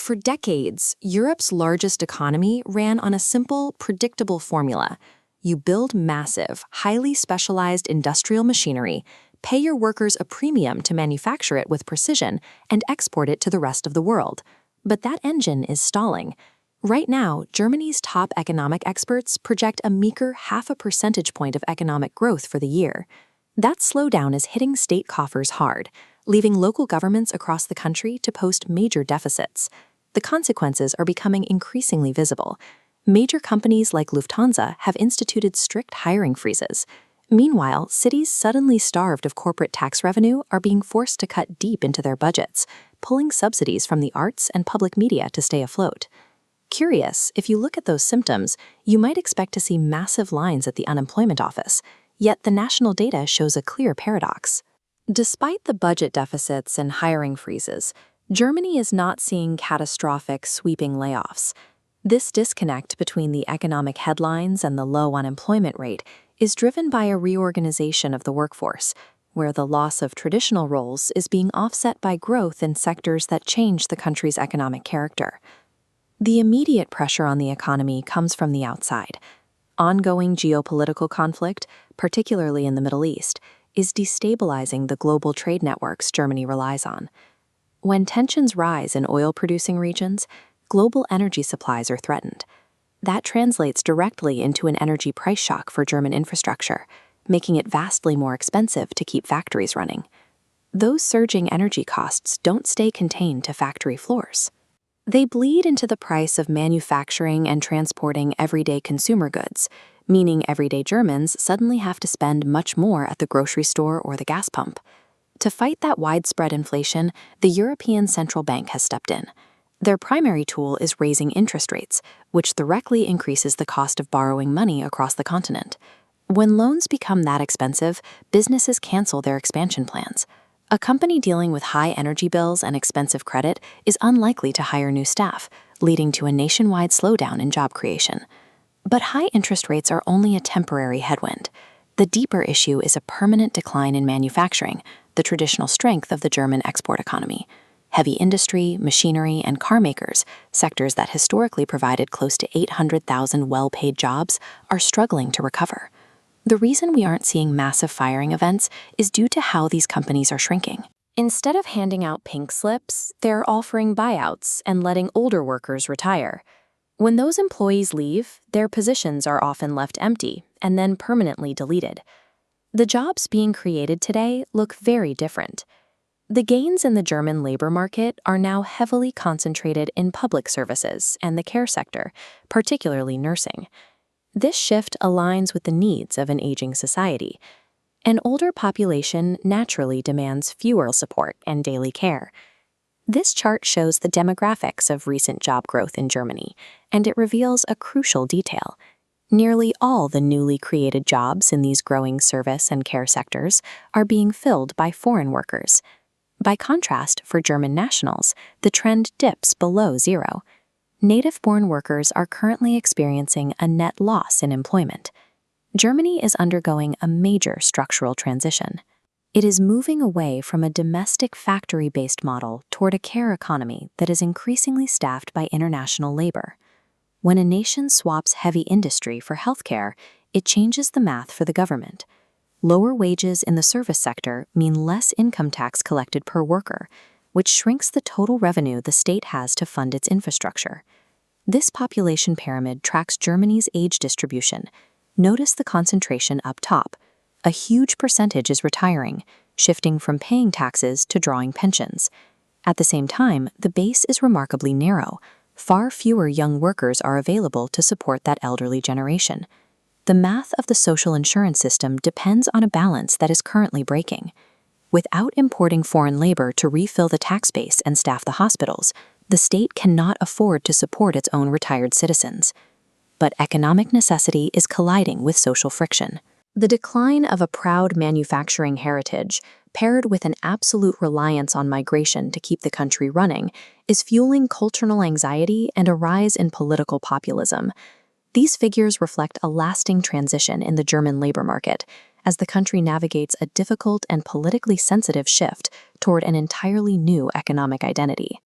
For decades, Europe's largest economy ran on a simple, predictable formula. You build massive, highly specialized industrial machinery, pay your workers a premium to manufacture it with precision, and export it to the rest of the world. But that engine is stalling. Right now, Germany's top economic experts project a meager 0.5 percentage point of economic growth for the year. That slowdown is hitting state coffers hard, leaving local governments across the country to post major deficits. The consequences are becoming increasingly visible. Major companies like Lufthansa have instituted strict hiring freezes. Meanwhile, cities suddenly starved of corporate tax revenue are being forced to cut deep into their budgets, pulling subsidies from the arts and public media to stay afloat. Curious, if you look at those symptoms, you might expect to see massive lines at the unemployment office, yet the national data shows a clear paradox. Despite the budget deficits and hiring freezes, Germany is not seeing catastrophic, sweeping layoffs. This disconnect between the economic headlines and the low unemployment rate is driven by a reorganization of the workforce, where the loss of traditional roles is being offset by growth in sectors that change the country's economic character. The immediate pressure on the economy comes from the outside. Ongoing geopolitical conflict, particularly in the Middle East, is destabilizing the global trade networks Germany relies on. When tensions rise in oil-producing regions, global energy supplies are threatened. That translates directly into an energy price shock for German infrastructure, making it vastly more expensive to keep factories running. Those surging energy costs don't stay contained to factory floors. They bleed into the price of manufacturing and transporting everyday consumer goods, meaning everyday Germans suddenly have to spend much more at the grocery store or the gas pump. To fight that widespread inflation, the European Central Bank has stepped in. Their primary tool is raising interest rates, which directly increases the cost of borrowing money across the continent. When loans become that expensive, businesses cancel their expansion plans. A company dealing with high energy bills and expensive credit is unlikely to hire new staff, leading to a nationwide slowdown in job creation. But high interest rates are only a temporary headwind. The deeper issue is a permanent decline in manufacturing, the traditional strength of the German export economy. Heavy industry, machinery, and car makers, sectors that historically provided close to 800,000 well-paid jobs, are struggling to recover. The reason we aren't seeing massive firing events is due to how these companies are shrinking. Instead of handing out pink slips, they're offering buyouts and letting older workers retire. When those employees leave, their positions are often left empty and then permanently deleted. The jobs being created today look very different. The gains in the German labor market are now heavily concentrated in public services and the care sector, particularly nursing. This shift aligns with the needs of an aging society. An older population naturally demands fewer support and daily care. This chart shows the demographics of recent job growth in Germany, and it reveals a crucial detail. Nearly all the newly created jobs in these growing service and care sectors are being filled by foreign workers. By contrast, for German nationals, the trend dips below zero. Native-born workers are currently experiencing a net loss in employment. Germany is undergoing a major structural transition. It is moving away from a domestic factory-based model toward a care economy that is increasingly staffed by international labor. When a nation swaps heavy industry for healthcare, it changes the math for the government. Lower wages in the service sector mean less income tax collected per worker, which shrinks the total revenue the state has to fund its infrastructure. This population pyramid tracks Germany's age distribution. Notice the concentration up top. A huge percentage is retiring, shifting from paying taxes to drawing pensions. At the same time, the base is remarkably narrow. Far fewer young workers are available to support that elderly generation. The math of the social insurance system depends on a balance that is currently breaking. Without importing foreign labor to refill the tax base and staff the hospitals, the state cannot afford to support its own retired citizens. But economic necessity is colliding with social friction. The decline of a proud manufacturing heritage, paired with an absolute reliance on migration to keep the country running, is fueling cultural anxiety and a rise in political populism. These figures reflect a lasting transition in the German labor market, as the country navigates a difficult and politically sensitive shift toward an entirely new economic identity.